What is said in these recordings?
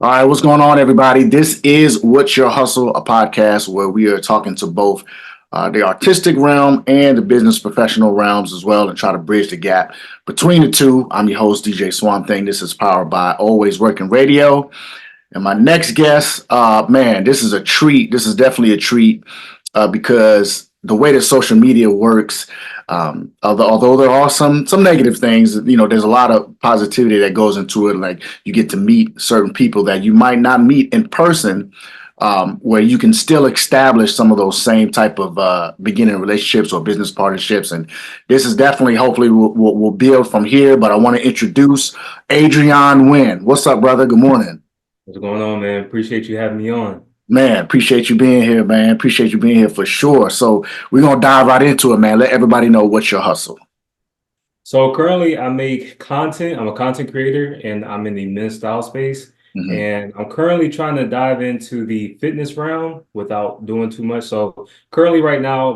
All right, what's going on, everybody? This is What's Your Hustle, a podcast where we are talking to both the artistic realm and the business professional realms as well and try to bridge the gap between the two. I'm your host, DJ Swamp Thing. This is powered by Always Working Radio. And my next guest, man, this is a treat. This is definitely a treat because the way that social media works, although there are some negative things, there's a lot of positivity that goes into it. Like you get to meet certain people that you might not meet in person, where you can still establish some of those same type of beginning relationships or business partnerships. And this is definitely, hopefully, we'll build from here. But I want to introduce Aydreon Wynn. What's up, brother? Good morning. What's going on, man? Appreciate you having me on. Man, appreciate you being here, man. Appreciate you being here for sure. So we're gonna dive right into it, man. Let everybody know what's your hustle. So currently I make content. I'm a content creator and I'm in the men's style space. Hmm. And I'm currently trying to dive into the fitness realm without doing too much. So currently right now,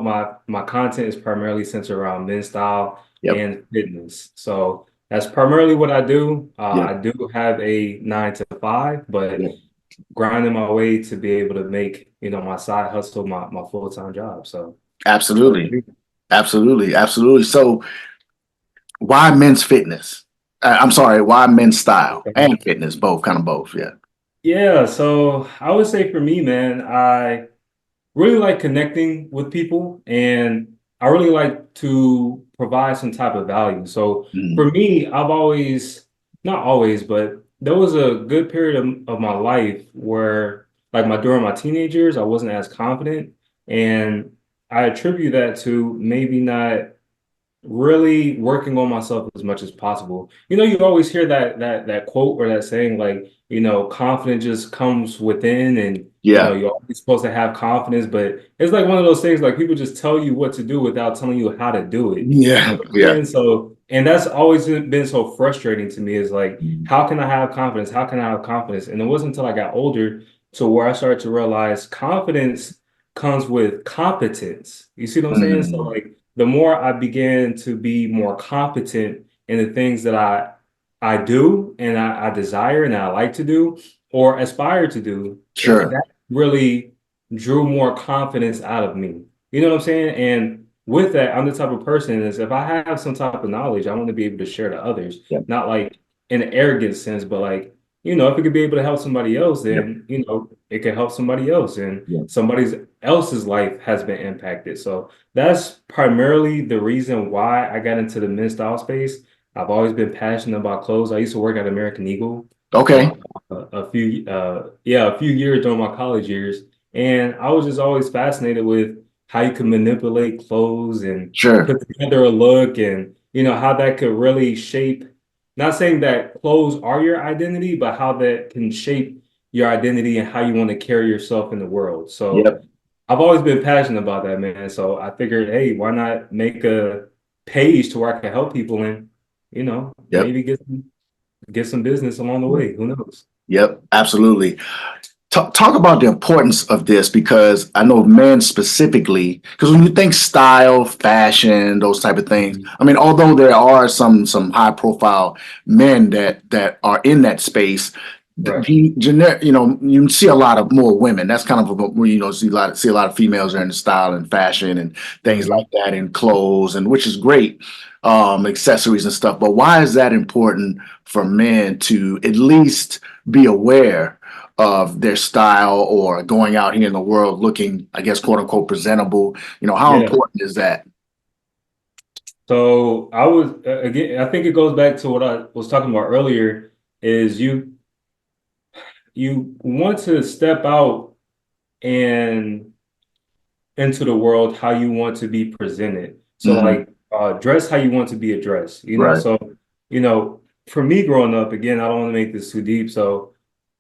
my content is primarily centered around men's style Yep. and fitness. So that's primarily what I do. Yep. I do have a 9 to 5, but Yep. grinding my way to be able to make, my side hustle, my full-time job. So that's what I Absolutely. do. Absolutely. Absolutely. So why men's fitness? I'm sorry, why men's style and fitness? Both, kind of both. Yeah. Yeah, so I would say for me, man, I really like connecting with people and I really like to provide some type of value. So Mhm. for me, I've always, not always, but there was a good period of my life where, like during my teenage years, I wasn't as confident. And I attribute that to maybe not really working on myself as much as possible. You always hear that quote or that saying like, confidence just comes within and Yeah. you're always supposed to have confidence, but it's like one of those things like people just tell you what to do without telling you how to do it. You Yeah. know what I'm Yeah. saying? So, and that's always been so frustrating to me is like, Mhm. how can I have confidence? How can I have confidence? And it wasn't until I got older to where I started to realize confidence comes with competence. You see what I'm saying? So Mhm. like the more I began to be more competent in the things that I do and I desire and I like to do or aspire to do, Sure. that really drew more confidence out of me. You know what I'm saying? And with that, I'm the type of person is if I have some type of knowledge, I want to be able to share to others, Yep. not like in an arrogant sense, but like, if it could be able to help somebody else, Yep. then, it can help somebody else and Yep. somebody else's life has been impacted. So that's primarily the reason why I got into the men's style space. I've always been passionate about clothes. I used to work at American Eagle Okay. for a few years during my college years, and I was just always fascinated with how you can manipulate clothes and Sure. put together a look, and how that could really shape. Not saying that clothes are your identity, but how that can shape your identity and how you want to carry yourself in the world. So Yep. I've always been passionate about that, man. So I figured, hey, why not make a page to where I can help people and, Yep. maybe get some business along the way. Who knows? Yep. Absolutely. Talk about the importance of this because I know men specifically, because when you think style, fashion, those type of things, Mhm. I mean, although there are some high profile men that are in that space, Right. you see a lot of more women. That's kind of where see a lot of females are in the style and fashion and things like Hmm. that, and clothes, and which is great, accessories and stuff. But why is that important for men to at least be aware of their style or going out here in the world looking, I guess, quote unquote, presentable? How Yeah. important is that? So I was again, I think it goes back to what I was talking about earlier, is you want to step out and into the world how you want to be presented. So Hmm. like dress how you want to be addressed, Right. So, you know, for me growing up, again, I don't want to make this too deep. So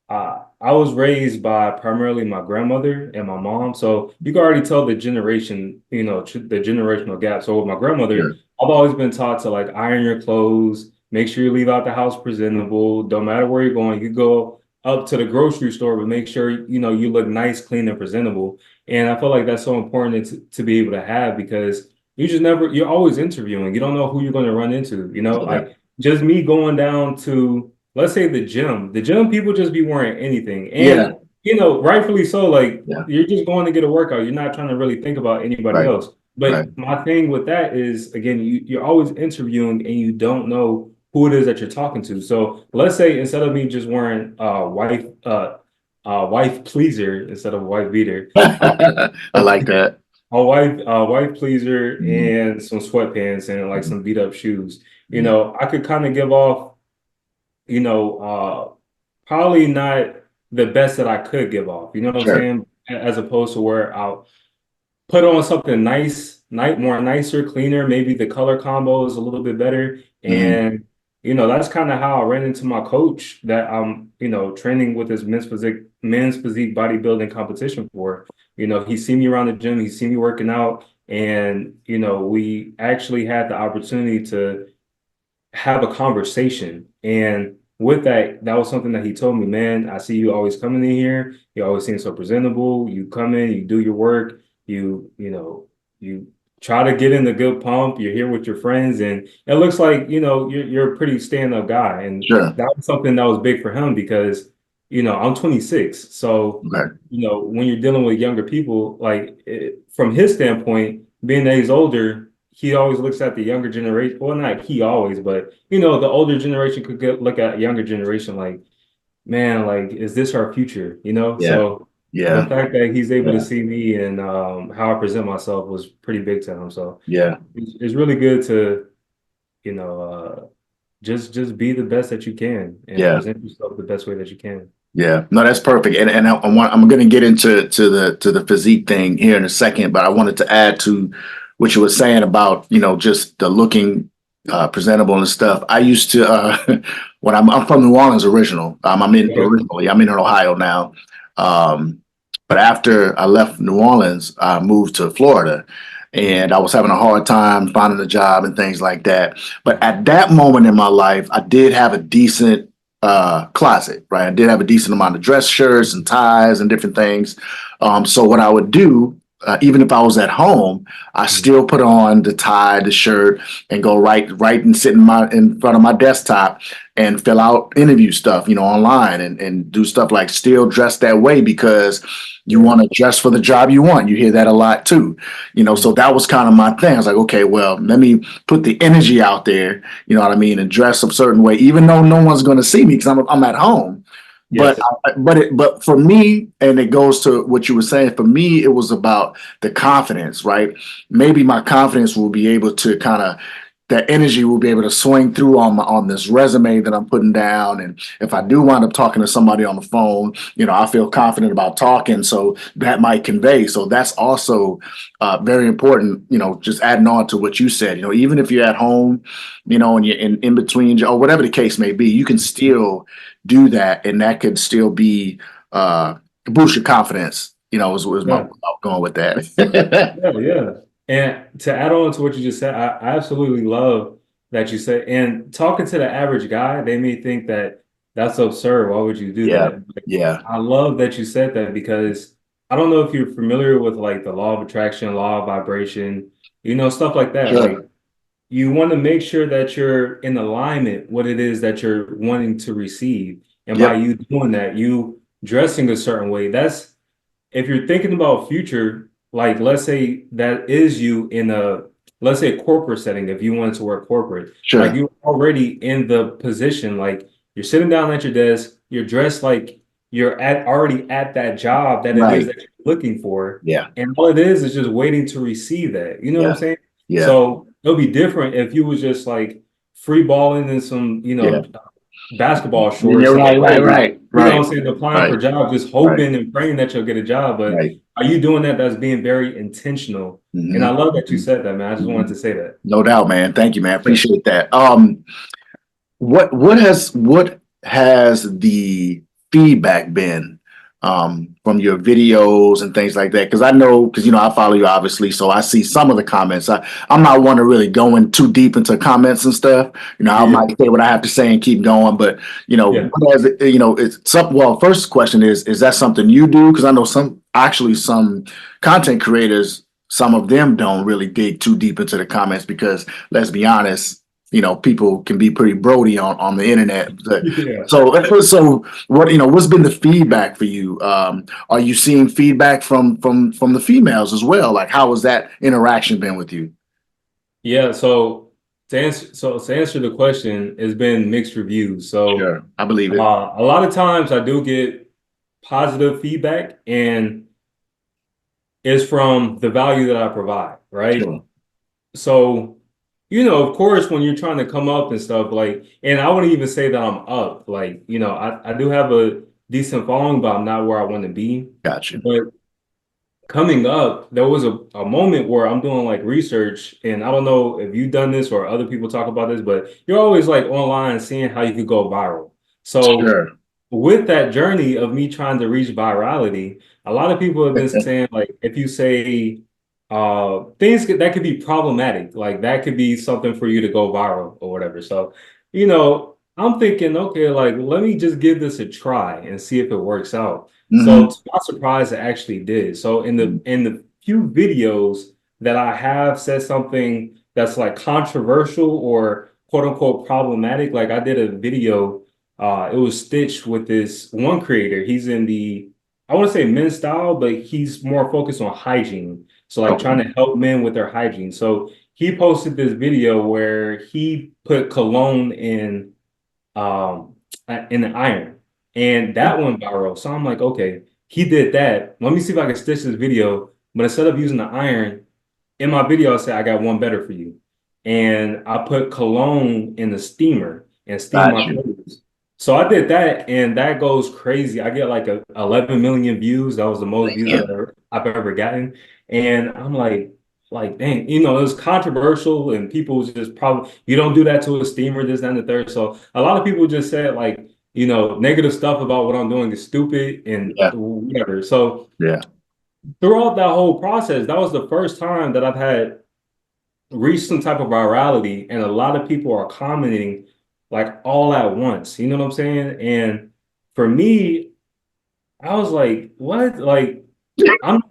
I was raised by primarily my grandmother and my mom. So you can already tell the generation, the generational gap. So with my grandmother, Sure. I've always been taught to like iron your clothes, make sure you leave out the house presentable. Don't matter where you're going, you go up to the grocery store, but make sure, you look nice, clean, and presentable. And I feel like that's so important to be able to have because you're always interviewing. You don't know who you're going to run into, Yeah. like just me going down to let's say the gym people just be wearing anything. Yeah, And, rightfully so, like yeah, you're just going to get a workout. You're not trying to really think about anybody right, else. right. But my thing with that is, again, you're always interviewing and you don't know who it is that you're talking to. So let's say instead of me just wearing wife pleaser instead of wife beater, uh, I like that. a wife pleaser Mhm. and some sweatpants and like some beat up shoes. I could kind of give off, probably not the best that I could give off. You know what I'm Sure. saying? As opposed to where I'll put on something nice, more nicer, cleaner. Maybe the color combo is a little bit better. Mhm. And, that's kind of how I ran into my coach that I'm, training with this men's physique bodybuilding competition for. He seen me around the gym, he seen me working out, and, we actually had the opportunity to have a conversation. And with that, that was something that he told me, man, I see you always coming in here. You always seem so presentable. You come in, you do your work, you try to get in the good pump. You're here with your friends, and it looks like, you're a pretty stand-up guy. And Sure. that was something that was big for him because, I'm 26. So, Okay. when you're dealing with younger people, like from his standpoint, being that he's older, he always looks at the younger generation. Well, not he always, but the older generation could look at younger generation like, man, like, is this our future? Yeah. So the Yeah. fact that he's able to Yeah. see me and how I present myself was pretty big to him. So Yeah. it's really good to, you know, just be the best that you can and Yeah. present yourself the best way that you can. Yeah, no, that's perfect. And I'm going to get into the physique thing here in a second, but I wanted to add to what you were saying about just the looking presentable and stuff. I used to when I'm from New Orleans original. Okay. I'm in Ohio now. Um, but after I left New Orleans, I moved to Florida, and I was having a hard time finding a job and things like that. But at that moment in my life, I did have a decent closet, right? I did have a decent amount of dress shirts and ties and different things. So what I would do, even if I was at home, I Mhm. still put on the tie, the shirt, and go right and sit in front of my desktop and fill out interview stuff, online and do stuff like still dress that way because you Yeah. want to dress for the job you want. You hear that a lot too, so Mhm. that was kind of my thing. I was like, okay, well, let me put the energy out there, you know what I mean, and dress a certain way, even though no one's going to see me because I'm at home. But Yes. but for me, and it goes to what you were saying. For me, it was about the confidence, right? Maybe my confidence will be able to kind of that energy will be able to swing through on this resume that I'm putting down. And if I do wind up talking to somebody on the phone, I feel confident about talking, so that might convey. So that's also very important. Just adding on to what you said. Even if you're at home, and you're in between or whatever the case may be, you can still do that, and that could still be boost your confidence. Is my Yeah. without going with that. Yeah, yeah. And to add on to what you just said, I absolutely love that you said, and talking to the average guy, they may think that that's absurd. Why would you do Yeah, that? But yeah, I love that you said that because I don't know if you're familiar with like the law of attraction, law of vibration, stuff like that. sure, Like you want to make sure that you're in alignment what it is that you're wanting to receive. And by yep, you doing that, you dressing a certain way, that's if you're thinking about future, like let's say that is you in let's say a corporate setting, if you wanted to work corporate, like sure, you're already in the position, like you're sitting down at your desk, you're dressed like you're already at that job that it is right, that you're looking for. yeah, And all it is just waiting to receive that. You know what I'm yeah, saying? yeah, So it'll be different if you was just like free balling in some, yeah. basketball You're shorts and a right, right, hoodie, right, what right, I'm saying, applying for right, jobs, just right, hoping and praying that you'll get a job. But right. are you doing that? That's being very intentional. And Hmm. I love that you Hmm. said that, man. I just wanted Hmm. to say that. No doubt, man. Thank you, man. Yeah. Appreciate that. What has the feedback been from your videos and things like that? Because I know, because I follow you obviously, so I see some of the comments. I'm not one to really go in too deep into comments and stuff. I Yeah. might say what I have to say and keep going, but Yeah. what has it, it's some. Well, first question is that something you do? Because I know some content creators, some of them don't really dig too deep into the comments because let's be honest. people can be pretty brody on the internet. Yeah. So what, what's been the feedback for you? Are you seeing feedback from the females as well? Like, how has that interaction been with you? Yeah, so to answer the question, it's been mixed reviews. So Sure, I believe it. a lot of times I do get positive feedback, and it's from the value that I provide, right? Sure. So, of course, when you're trying to come up and stuff, like, and I wouldn't even say that I'm up. Like, I do have a decent following, but I'm not where I want to be. Gotcha. But coming up, there was a moment where I'm doing like research, and I don't know if you've done this or other people talk about this, but you're always like online seeing how you could go viral. So Sure. with that journey of me trying to reach virality, a lot of people have been saying like if you say that could be problematic, like that could be something for you to go viral or whatever. So, I'm thinking, okay, like let me just give this a try and see if it works out. So Hmm. to my surprise, it actually did. So in the few videos that I have said something that's like controversial or quote unquote problematic, like I did a video, it was stitched with this one creator. He's in the, I want to say men's style, but he's more focused on hygiene. So like trying Okay. to help men with their hygiene. So he posted this video where he put cologne um in the iron, and that went viral. So I'm like, okay, he did that. Let me see if I can stitch this video. But instead of using the iron, in my video, I said I got one better for you. And I put cologne in the steamer and steam my Gotcha. clothes. So I did that, and that goes crazy. I get like 11 million views. That was the most views Damn. I've ever gotten. And I'm like, dang, it was controversial, and people was just probably, you don't do that to a steamer, this, that, and the third. So a lot of people just said like, negative stuff about what I'm doing is stupid and Yeah. whatever. So Yeah. throughout that whole process, that was the first time that I've had reached some type of virality, and a lot of people are commenting like all at once. You know what I'm saying? And for me, I was like, what? Like, I'm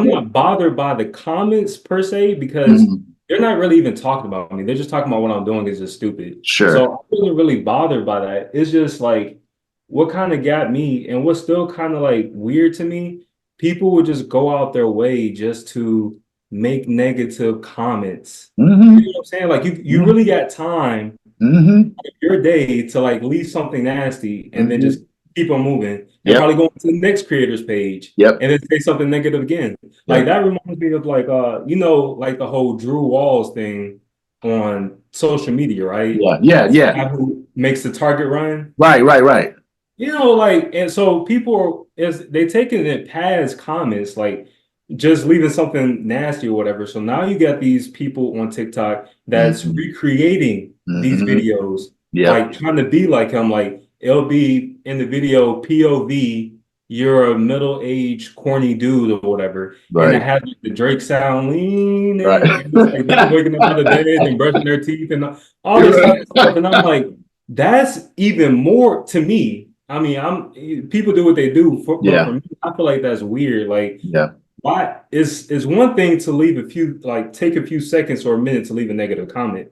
not bothered by the comments per se because Hmm. they're not really even talking about me. They're just talking about what I'm doing is just stupid. Sure. So I wasn't really bothered by that. It's just like what kind of got me and what's still kind of like weird to me, people would just go out their way just to make negative comments. You Hmm. know what I'm saying? Like you really got time Hmm. your day to like leave something nasty and then just Hmm. keep on moving and Yep. probably go to the next creator's page Yep. and then say something negative again. Like Yep. that reminds me of like like the whole Drew Walls thing on social media, right? Yeah. Yeah. Yeah. Guy who makes the target run. Right. Right. Right. Like, and so people are is they taking it past comments, like just leaving something nasty or whatever. So now you got these people on TikTok that's Hmm. recreating these Hmm. videos, Yep. like trying to be like him. Like it'll be in the video POV, you're a middle-aged corny dude or whatever, and it Right. has like, the Drake sound Right. leaning, and it's like them waking up out of bed and brushing their teeth and all You're this type right. of stuff. And I'm like, that's even more to me. I mean, people do what they do, but Yeah. for me, I feel like that's weird. Like, Yeah. why is one thing to leave take a few seconds or a minute to leave a negative comment,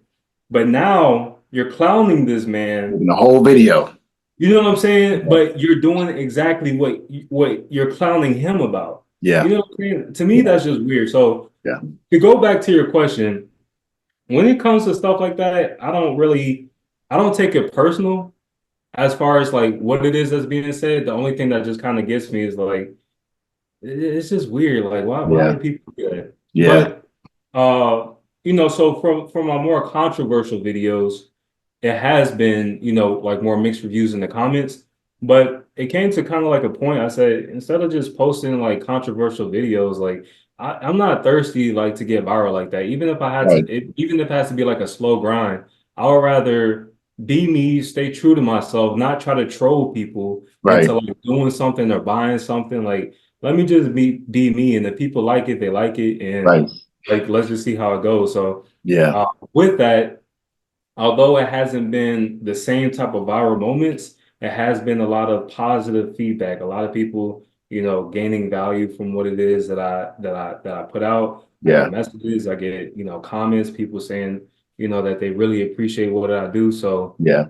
but now you're clowning this man. The whole video. You know what I'm saying? Yeah. But you're doing exactly what you're clowning him about. You Yeah. know what I'm saying? To me, Yeah. that's just weird. So Yeah. to go back to your question, when it comes to stuff like that, I don't take it personal as far as like what it is that's being said. The only thing that just kind of gets me is like it's just weird. Like why Yeah. do people do that? Yeah. But so from my more controversial videos, it has been, like more mixed reviews in the comments. But it came to kind of like a point. I said, instead of just posting like controversial videos, like I'm not thirsty like to get viral like that. Even if I had to, Right. even if it has to be like a slow grind, I would rather be me, stay true to myself, not try to troll people Right. into like doing something or buying something. Like, let me just be me. And if people like it, they like it. And Right. like, let's just see how it goes. So, Yeah. with that, although it hasn't been the same type of viral moments, it has been a lot of positive feedback. A lot of people, gaining value from what it is that I put out. I Yeah. get messages, I get, comments, people saying that they really appreciate what I do. So, Yeah.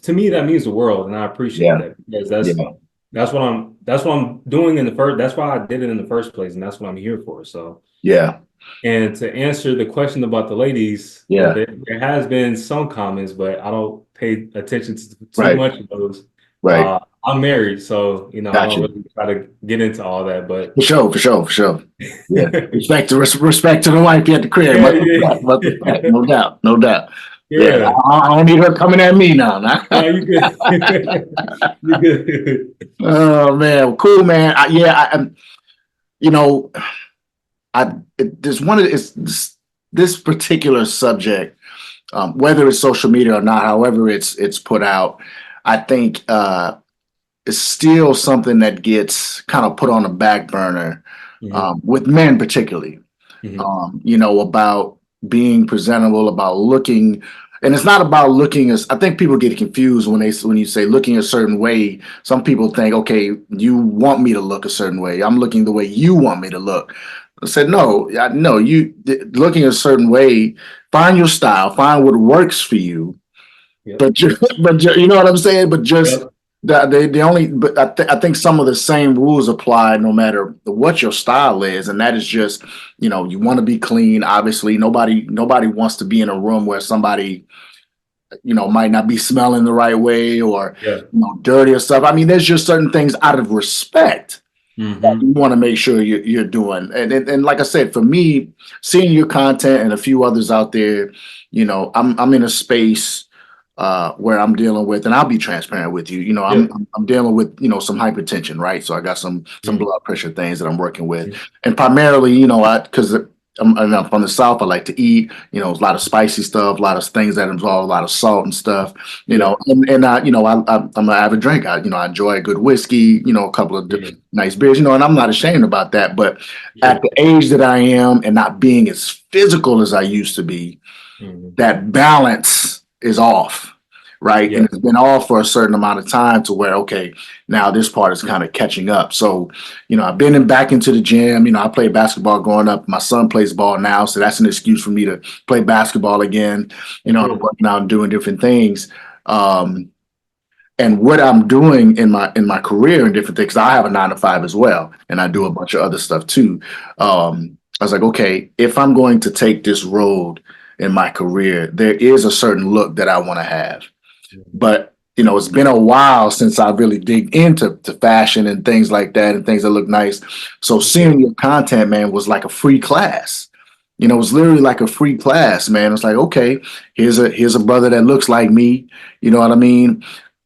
to me, that means the world, and I appreciate Yeah. that because Yeah. that's what I'm doing in the first. That's why I did it in the first place, and that's what I'm here for. So, Yeah. and to answer the question about the ladies, Yeah. there has been some comments, but I don't pay attention to too Right. much of those. Right. I'm married, so I don't Gotcha. really try to get into all that. But For sure. For sure. For sure. Yeah. yeah, Respect to the wife at the crib. Much respect. Much respect. yeah, No doubt. No doubt. Yeah. yeah. I don't need her coming at me now. Nah. No, you good. You good. Oh man. Well, cool, man. You know, there's one of it's this particular subject, whether it's social media or not, however it's put out, I think it's still something that gets kind of put on the back burner, Hmm. with men particularly. Hmm. About being presentable, about looking, and it's not about looking as I think people get confused when you say looking a certain way. Some people think, okay, you want me to look a certain way. I'm looking the way you want me to look. I said, no, no, looking a certain way, find your style, find what works for you, Yep. but you know what I'm saying? But just Yep. the only but I think some of the same rules apply no matter what your style is, and that is just you want to be clean. Obviously, nobody wants to be in a room where somebody might not be smelling the right way or Yeah. dirty or stuff. I mean, there's just certain things out of respect that you Hmm. want to make sure you're doing. And like I said, for me, seeing your content and a few others out there, I'm in a space where I'm dealing with, and I'll be transparent with you. Yeah. I'm dealing with some hypertension, right? So I got some Mm-hmm. blood pressure things that I'm working with, and primarily, because I'm from the South, I like to eat. A lot of spicy stuff, a lot of things that involve a lot of salt and stuff. Yeah. I'm an avid drinker. I enjoy a good whiskey. A couple of Mm-hmm. nice beers. And I'm not ashamed about that. But at Sure. the age that I am, and not being as physical as I used to be, Hmm. that balance is off, right? And Yeah. it's been off for a certain amount of time to where, okay, now this part is kind of catching up. So, I've been back into the gym. I played basketball growing up. My son plays ball now, so that's an excuse for me to play basketball again. I'm Okay. working out and doing different things. Um, and what I'm doing in my career and different things, I have a 9 to 5 as well, and I do a bunch of other stuff too. I was like, okay, if I'm going to take this road in my career, there is a certain look that I want to have. Mhm. But it's been a while since I really dig into fashion and things like that and things that look nice. So Okay. seeing your content, man, was like a free class. It was literally like a free class, man. It's like, okay, here's a brother that looks like me. You know what I mean?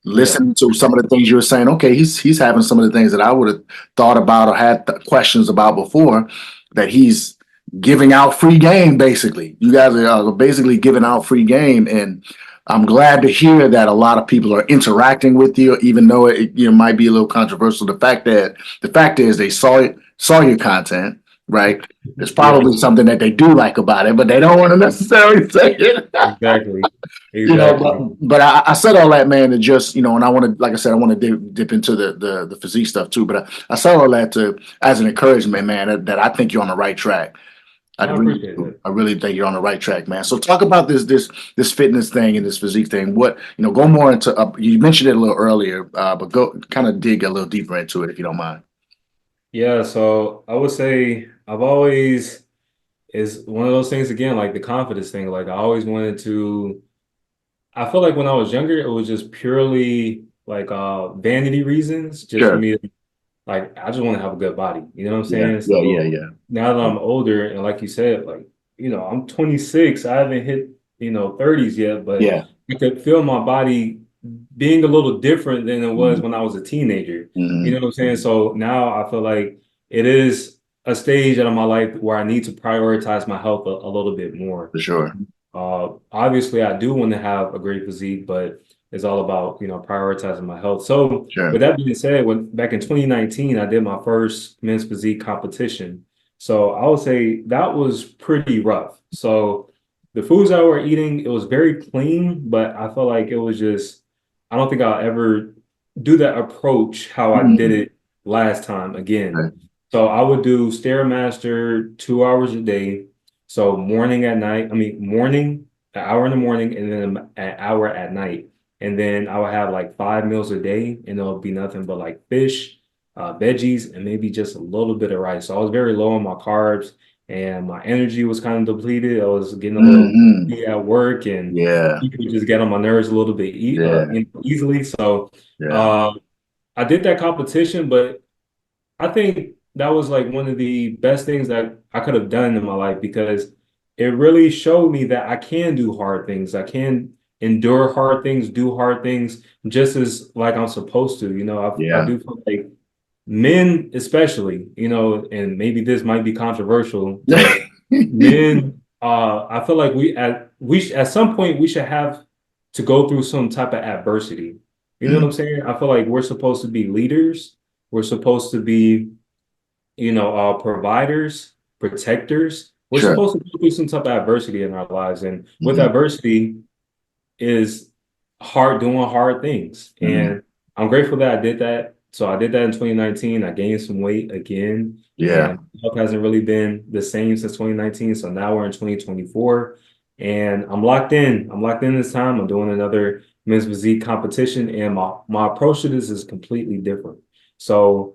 Yeah. Listen to For some sure. of the things you were saying. Okay, he's having some of the things that I would have thought about or had questions about before. That he's giving out free game. Basically, you guys are basically giving out free game, and I'm glad to hear that a lot of people are interacting with you, even though it might be a little controversial. The fact is they saw your content, right? There's Yeah. probably something that they do like about it, but they don't want to necessarily say it. Exactly. you know, Exactly. but I said all that, man, to just, and I want to, like I said, I want to dip into the physique stuff too. But I said all that to as an encouragement, man, that I think you're on the right track. I I really appreciate do. that. I really think you're on the right track, man. So talk about this fitness thing and this physique thing. What go more into. You mentioned it a little earlier, but go kind of dig a little deeper into it if you don't mind. Yeah. So I would say I've always is one of those things again, like the confidence thing. Like I always wanted to. I feel like when I was younger, it was just purely like vanity reasons, just for Sure. me to like I just want to have a good body. You know what I'm Yeah. saying? Yeah. Yeah. So Yeah. now that I'm older and like you said, like, I'm 26, I haven't hit, 30s yet, but Yeah. I could feel my body being a little different than it was Mm-hmm. when I was a teenager. You know Mm-hmm. what I'm saying? So now I feel like it is a stage out of my life where I need to prioritize my health a little bit more. For sure. Obviously, I do want to have a great physique, but it's all about prioritizing my health. So, Sure. with that being said, when back in 2019, I did my first men's physique competition. So I would say that was pretty rough. So the foods I were eating, it was very clean, but I felt like it was just I don't think I'll ever do that approach how I did Mhm. it last time again. Right. So I would do Stairmaster 2 hours a day. So morning at night, I mean morning, an hour in the morning and then an hour at night. And then I would have like 5 meals a day, and it'll be nothing but like fish, veggies, and maybe just a little bit of rice. So I was very low on my carbs, and my energy was kind of depleted. I was getting a little Hmm. at work, and Yeah. people just get on my nerves a little bit Yeah. easily. So Yeah. uh, I did that competition, but I think that was like one of the best things that I could have done in my life because it really showed me that I can do hard things. I can endure hard things, do hard things just as like I'm supposed to. I Yeah. do feel like men, especially, and maybe this might be controversial, but men, I feel like at some point we should have to go through some type of adversity. You know what Mm. I'm saying? I feel like we're supposed to be leaders. We're supposed to be providers, protectors. We're Sure. supposed to go through some type of adversity in our lives. And with Hmm. adversity is doing hard things. Hmm. And I'm grateful that I did that. So I did that in 2019. I gained some weight again, Yeah. and health hasn't really been the same since 2019. So now we're in 2024, and I'm locked in. I'm locked in this time. I'm doing another men's physique competition, and my approach to this is completely different. So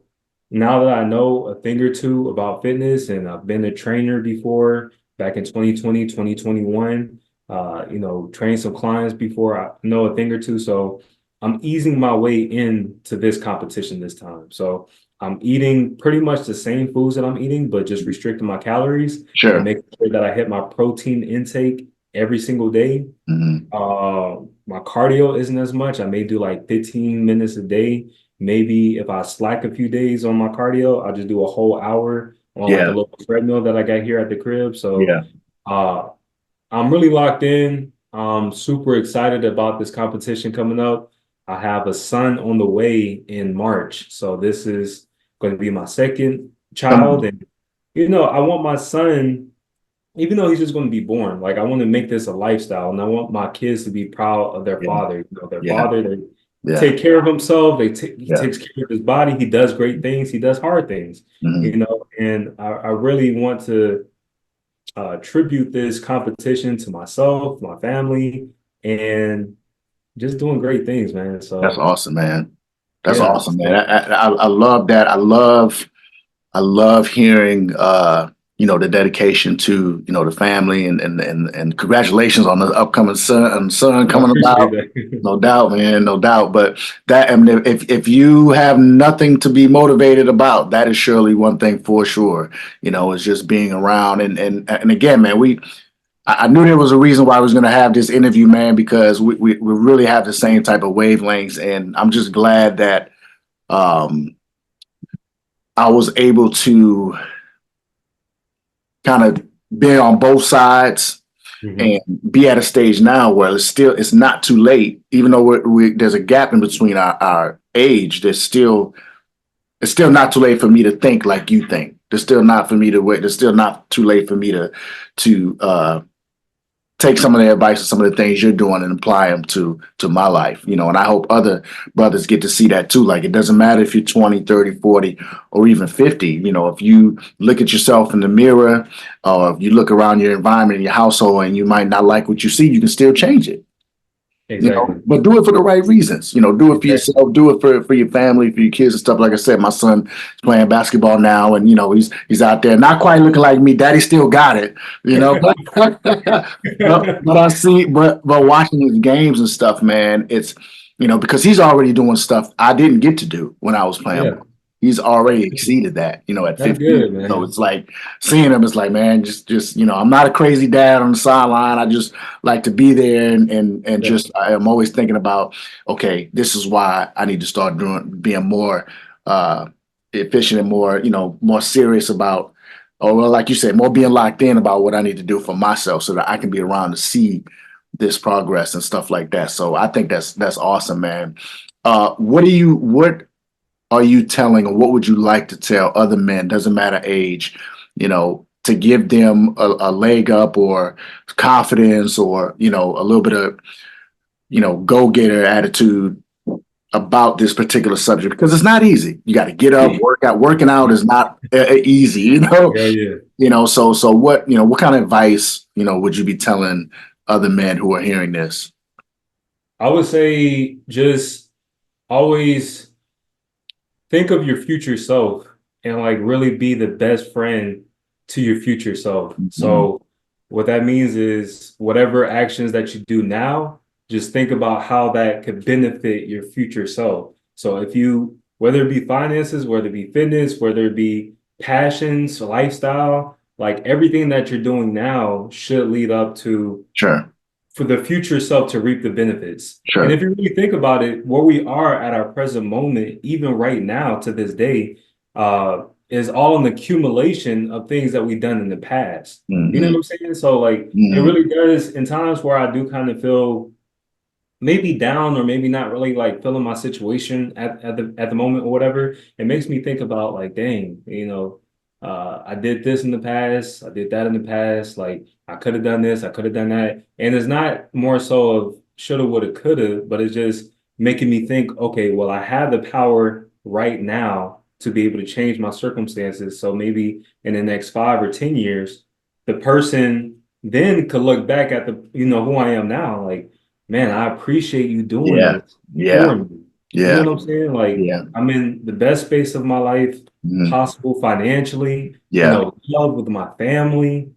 now that I know a thing or two about fitness, and I've been a trainer before back in 2020, 2021, trained some clients before, I know a thing or two. So I'm easing my way into this competition this time. So I'm eating pretty much the same foods that I'm eating, but just restricting my calories and Sure. making sure that I hit my protein intake every single day. Hmm. My cardio isn't as much. I may do like 15 minutes a day. Maybe if I slack a few days on my cardio, I'll just do a whole hour on like a Yeah. little treadmill that I got here at the crib. So Yeah. uh, I'm really locked in. I'm super excited about this competition coming up. I have a son on the way in March. So this is going to be my second Come child. on. And, I want my son, even though he's just going to be born, like I want to make this a lifestyle, and I want my kids to be proud of their Yeah. father. Their Yeah. father, they Yeah. take care of himself. He Yeah. takes care of his body. He does great things. He does hard things, Hmm. and I really want to tribute this competition to myself, my family, and just doing great things, man. That's So awesome, man. That's yeah, awesome, man. I love that. I love hearing the dedication to the family and congratulations on the upcoming son I coming appreciate about. that. No doubt, man, no doubt. But that, I mean, if you have nothing to be motivated about, that is surely one thing for sure. Is just being around and again, man, I knew there was a reason why I was going to have this interview, man, because we really have the same type of wavelengths, and I'm just glad that um, I was able to kind of be on both sides and Mhm. be at a stage now where it's not too late, even though there's a gap in between our age. It's still not too late for me to think like you think. There's still not for me to wait. There's still not too late for me to take some of the advice and some of the things you're doing and apply them to my life, and I hope other brothers get to see that too. Like, it doesn't matter if you're 20, 30, 40, or even 50. If you look at yourself in the mirror, or if you look around your environment in your household and you might not like what you see, you can still change it. Exactly. But do it for the right reasons. Do it for Exactly. yourself, do it for your family, for your kids and stuff. Like I said, my son is playing basketball now, and he's out there, not quite looking like me. Daddy still got it, but I see, but watching his games and stuff, man, it's because he's already doing stuff I didn't get to do when I was playing Yeah, ball. He's already exceeded that, at that's 15. good, So man. it's like seeing him, it's like, man, just I'm not a crazy dad on the sideline. I just like to be there and Yeah, just I am always thinking about, okay, this is why I need to start being more uh efficient and more, more serious about, or well, like you said, more being locked in about what I need to do for myself so that I can be around to see this progress and stuff like that. So I think that's awesome, man. What are you telling, or what would you like to tell other men, doesn't matter age, to give them a leg up or confidence, or, a little bit of, go-getter attitude about this particular subject? Because it's not easy. You got to get up, work out. Working out is not easy, yeah, yeah. so what kind of advice, would you be telling other men who are hearing this? I would say just always think of your future self and like really be the best friend to your future self. Mhm. So what that means is whatever actions that you do now, just think about how that could benefit your future self. So if you, whether it be finances, whether it be fitness, whether it be passions, lifestyle, like everything that you're doing now should lead up to Sure, for the future self to reap the benefits. And sure. if you really think about it, where we are at our present moment, even right now to this day, is all an accumulation of things that we've done in the past. You know Hmm. what I'm saying? So like it Hmm. really does in times where I do kind of feel maybe down or maybe not really like feeling my situation at the moment or whatever, it makes me think about like, dang, I did this in the past, I did that in the past, like I could have done this, I could have done that. And it's not more so of shoulda, woulda, coulda, but it's just making me think, okay, well, I have the power right now to be able to change my circumstances. So maybe in the next 5 or 10 years, the person then could look back at who I am now, like, man, I appreciate you doing Yeah, this yeah, for me. You know yeah, what I'm saying? Like, yeah, I'm in the best space of my life mhm, possible financially, yeah, love with my family,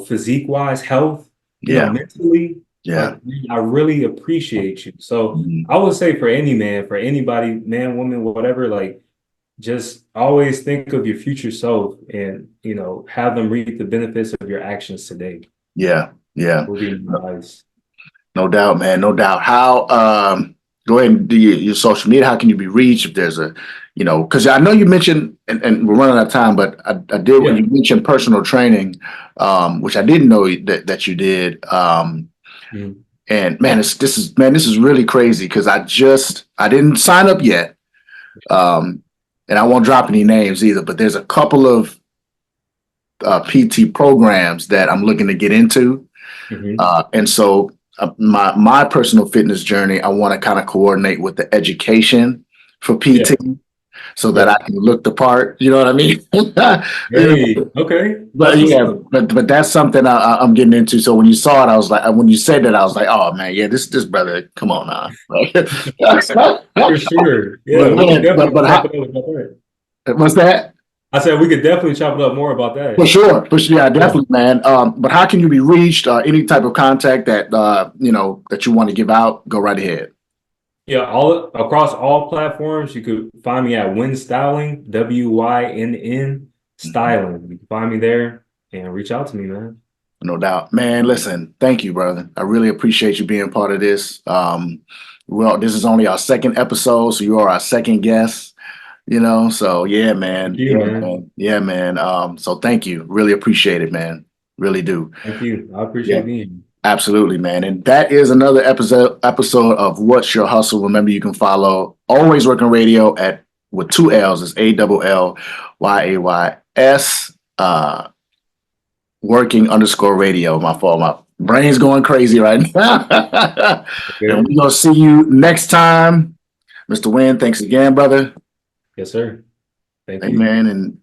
physique wise, health, yeah, mentally. yeah. Like, man, I really appreciate you. So Mhm. I would say for any man, for anybody, man, woman, whatever, like, just always think of your future self and, have them reap the benefits of your actions today. Yeah, yeah. Will be my advice. No doubt, man. No doubt. How, go ahead and do your social media. How can you be reached if there's because I know you mentioned, and we're running out of time, but I did, when Yeah. you mentioned personal training, which I didn't know that you did. Mhm. And man, this is really crazy because I didn't sign up yet. Um, and I won't drop any names either, but there's a couple of PT programs that I'm looking to get into. Mhm. And so my personal fitness journey, I want to kind of coordinate with the education for PT Yeah. so that I Yeah. can look the part. You know what I mean? You know, Hey, okay. but That's what's yeah, up. but that's something I'm getting into. So when you saw it, I was like, when you said that, I was like, oh man, yeah, this brother, come on now. Right? For sure. Yeah, But we could man, definitely but chop how, it up about that. what's that? I said we could definitely chop it up more about For that. sure, for sure, yeah, Yeah. definitely, man. But how can you be reached? Any type of contact that that you want to give out, go right ahead. Yeah, all across all platforms, you could find me at Wynn Styling, Wynn Styling. You can find me there and reach out to me, man. No doubt, man. Listen, thank you, brother. I really appreciate you being part of this. Well, this is only our second episode, so you are our second guest. So Thank you, man. yeah, man. So thank you. Really appreciate it, man. Really do. Thank you. I Yeah. appreciate being here. Absolutely, man. And that is another episode of What's Your Hustle. Remember, you can follow Always Working Radio at with two L's. It's ALLYAYS. Working underscore radio. My fault. My brain's going crazy right now. And we're Okay. gonna see you next time. Mr. Wynn, thanks again, brother. Yes, sir. Thank you. Amen. And